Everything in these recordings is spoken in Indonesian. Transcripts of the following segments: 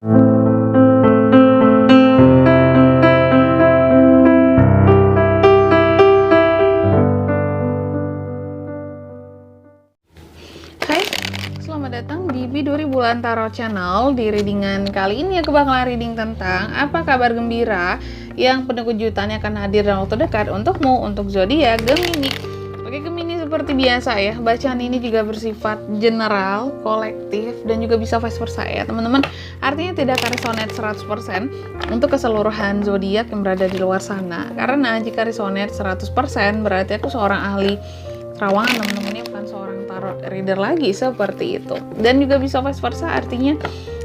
Hai, selamat datang di Biduri Bulan Tarot Channel. Di readingan kali ini aku bakalan reading tentang apa kabar gembira yang penuh kejutan yang akan hadir dalam waktu dekat untukmu, untuk zodiak Gemini. Oke Gemini, seperti biasa ya, bacaan ini juga bersifat general, kolektif, dan juga bisa vice versa ya teman-teman. Artinya tidak resonate 100% untuk keseluruhan zodiak yang berada di luar sana. Karena jika resonate 100% berarti aku seorang ahli terawangan teman-teman, ini bukan seorang tarot reader lagi seperti itu. Dan juga bisa vice versa, artinya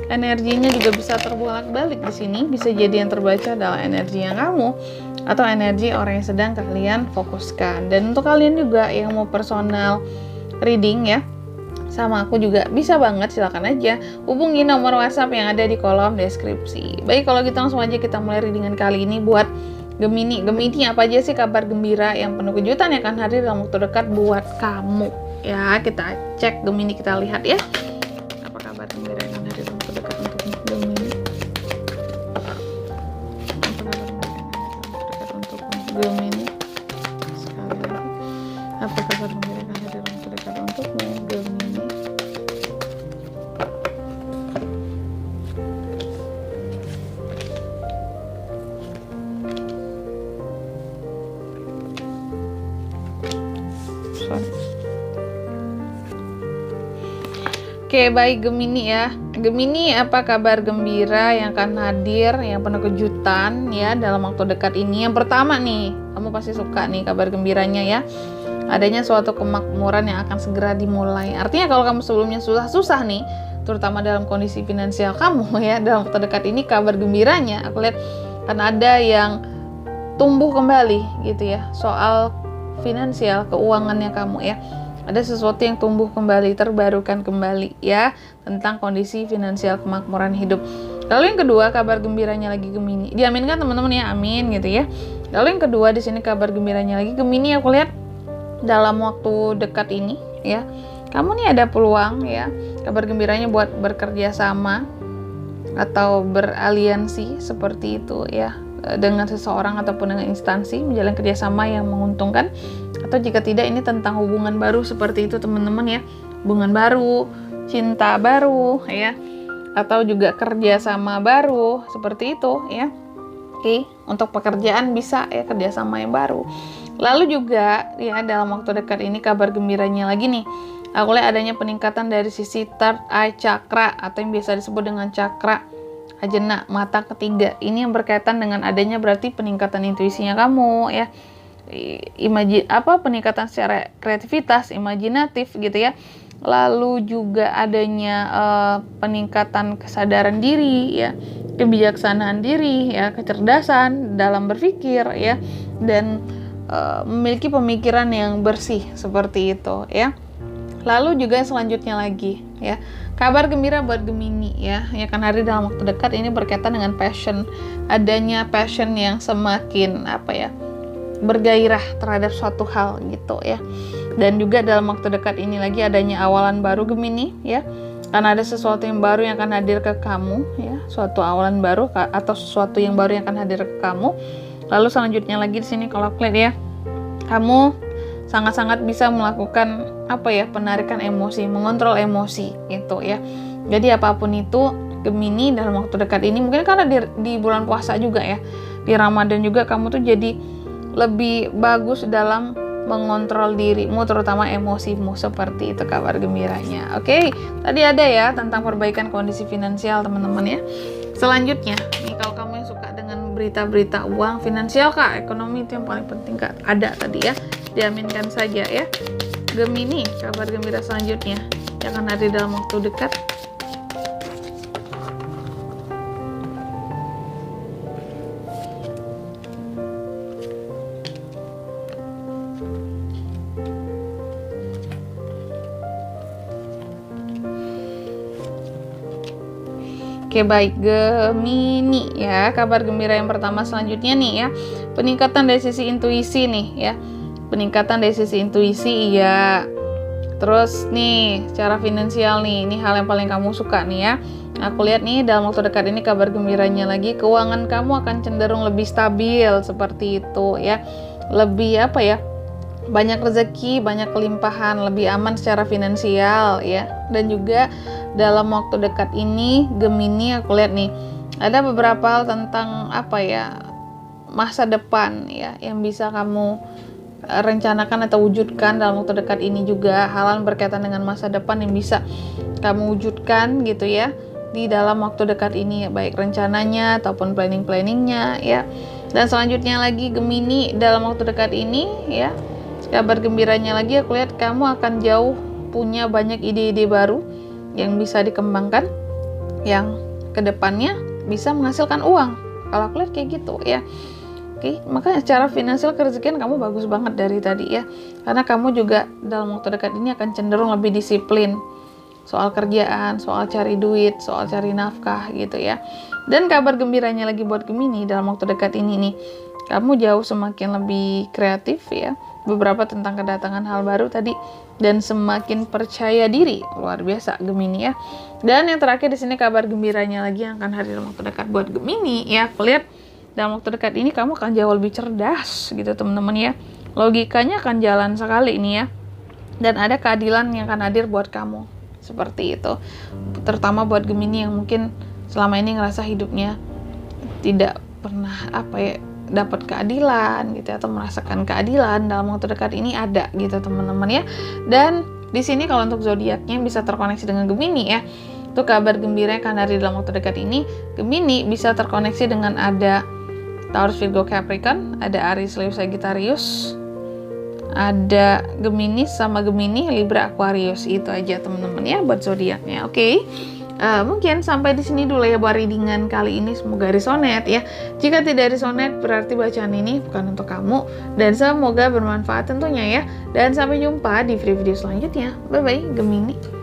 energinya juga bisa terbolak-balik di sini. Bisa jadi yang terbaca adalah energi yang kamu atau energi orang yang sedang kalian fokuskan. Dan untuk kalian juga yang mau personal reading ya sama aku juga bisa banget, silakan aja hubungi nomor WhatsApp yang ada di kolom deskripsi. Baik, kalau gitu langsung aja kita mulai readingan kali ini buat Gemini. Gemini, apa aja sih kabar gembira yang penuh kejutan yang akan hadir dalam waktu dekat buat kamu? Ya, kita cek Gemini, kita lihat ya. Apa kabar gembira yang akan hadir dalam waktu dekat untuk Gemini? Apa kabar gembira yang akan hadir dalam waktu dekat untuk Gemini? Sekali lagi. Apa kabar gembira yang akan hadir dalam waktu dekat untukmu, Gemini? Oke, baik Gemini ya. Gemini, apa kabar gembira yang akan hadir, yang penuh kejutan ya dalam waktu dekat ini? Yang pertama nih, kamu pasti suka nih kabar gembiranya ya. Adanya suatu kemakmuran yang akan segera dimulai. Artinya kalau kamu sebelumnya susah-susah nih, terutama dalam kondisi finansial kamu ya, dalam waktu dekat ini kabar gembiranya aku lihat akan ada yang tumbuh kembali gitu ya. Soal finansial, keuangannya kamu ya. Ada sesuatu yang tumbuh kembali, terbarukan kembali ya tentang kondisi finansial, kemakmuran hidup. Lalu yang kedua, kabar gembiranya lagi Gemini. Diaminkan teman-teman ya, amin gitu ya. Lalu yang kedua di sini kabar gembiranya lagi Gemini, aku lihat dalam waktu dekat ini ya. Kamu nih ada peluang ya. Kabar gembiranya buat bekerja sama atau beraliansi seperti itu ya, dengan seseorang ataupun dengan instansi, menjalin kerjasama yang menguntungkan. Atau jika tidak, ini tentang hubungan baru seperti itu teman-teman ya, hubungan baru, cinta baru ya, atau juga kerjasama baru seperti itu ya. Oke, untuk pekerjaan bisa ya, kerjasama yang baru. Lalu juga ya dalam waktu dekat ini kabar gembiranya lagi nih, aku lihat adanya peningkatan dari sisi third eye chakra atau yang biasa disebut dengan chakra ajna, mata ketiga. Ini yang berkaitan dengan adanya berarti peningkatan intuisinya kamu ya, peningkatan secara kreativitas, imajinatif gitu ya. Lalu juga adanya peningkatan kesadaran diri ya, kebijaksanaan diri ya, kecerdasan dalam berpikir ya, dan memiliki pemikiran yang bersih seperti itu ya. Lalu juga selanjutnya lagi ya, kabar gembira buat Gemini ya, yang akan hadir dalam waktu dekat ini berkaitan dengan passion. Adanya passion yang semakin bergairah terhadap suatu hal gitu ya. Dan juga dalam waktu dekat ini lagi adanya awalan baru Gemini ya, karena ada sesuatu yang baru yang akan hadir ke kamu ya, suatu awalan baru atau sesuatu yang baru yang akan hadir ke kamu. Lalu selanjutnya lagi di sini kalau aku lihat ya, kamu sangat-sangat bisa melakukan penarikan emosi, mengontrol emosi itu ya. Jadi apapun itu Gemini dalam waktu dekat ini, mungkin karena di bulan puasa juga ya, di Ramadan juga kamu tuh jadi lebih bagus dalam mengontrol dirimu, terutama emosimu, seperti itu kabar gembiranya. Oke, tadi ada ya tentang perbaikan kondisi finansial teman-teman ya. Selanjutnya nih, kalau kamu yang suka dengan berita-berita uang, finansial kak, ekonomi itu yang paling penting kak, ada tadi ya, diaminkan saja ya. Gemini, kabar gembira selanjutnya yang akan hadir dalam waktu dekat. Oke baik Gemini ya, kabar gembira yang pertama selanjutnya nih ya, peningkatan dari sisi intuisi nih ya, peningkatan dari sisi intuisi ya. Terus nih secara finansial nih, ini hal yang paling kamu suka nih ya, Aku lihat nih dalam waktu dekat ini kabar gembiranya lagi, keuangan kamu akan cenderung lebih stabil seperti itu ya. Lebih apa ya? Banyak rezeki, banyak kelimpahan, lebih aman secara finansial ya. Dan juga dalam waktu dekat ini Gemini, aku lihat nih ada beberapa hal tentang apa ya, masa depan ya yang bisa kamu rencanakan atau wujudkan dalam waktu dekat ini juga. Hal yang berkaitan dengan masa depan yang bisa kamu wujudkan gitu ya di dalam waktu dekat ini, baik rencananya ataupun planningnya ya. Dan selanjutnya lagi Gemini, dalam waktu dekat ini ya, kabar gembiranya lagi aku lihat kamu akan jauh punya banyak ide-ide baru yang bisa dikembangkan, yang kedepannya bisa menghasilkan uang. Kalau aku lihat kayak gitu ya. Oke, makanya secara finansial kerezekian kamu bagus banget dari tadi ya. Karena kamu juga dalam waktu dekat ini akan cenderung lebih disiplin soal kerjaan, soal cari duit, soal cari nafkah gitu ya. Dan kabar gembiranya lagi buat Gemini dalam waktu dekat ini nih, kamu jauh semakin lebih kreatif ya. Beberapa tentang kedatangan hal baru tadi, dan semakin percaya diri, luar biasa Gemini ya. Dan yang terakhir di sini kabar gembiranya lagi yang akan hadir dalam waktu dekat buat Gemini ya. Aku lihat dalam waktu dekat ini kamu akan jauh lebih cerdas gitu teman-teman ya. Logikanya akan jalan sekali ini ya. Dan ada keadilan yang akan hadir buat kamu. Seperti itu. Terutama buat Gemini yang mungkin selama ini ngerasa hidupnya tidak pernah dapat keadilan gitu atau merasakan keadilan, dalam waktu dekat ini ada gitu teman-teman ya. Dan di sini kalau untuk zodiaknya bisa terkoneksi dengan Gemini ya. Itu kabar gembira yang akan hadir dalam waktu dekat ini. Gemini bisa terkoneksi dengan ada Taurus, Virgo, Capricorn, ada Aries, Leo, Sagittarius, ada Gemini sama Gemini, Libra, Aquarius. Itu aja teman-teman ya buat zodiaknya. Oke. Mungkin sampai di sini dulu ya buat readingan kali ini, semoga resonate ya. Jika tidak resonate berarti bacaan ini bukan untuk kamu, dan semoga bermanfaat tentunya ya. Dan sampai jumpa di video selanjutnya. Bye bye Gemini.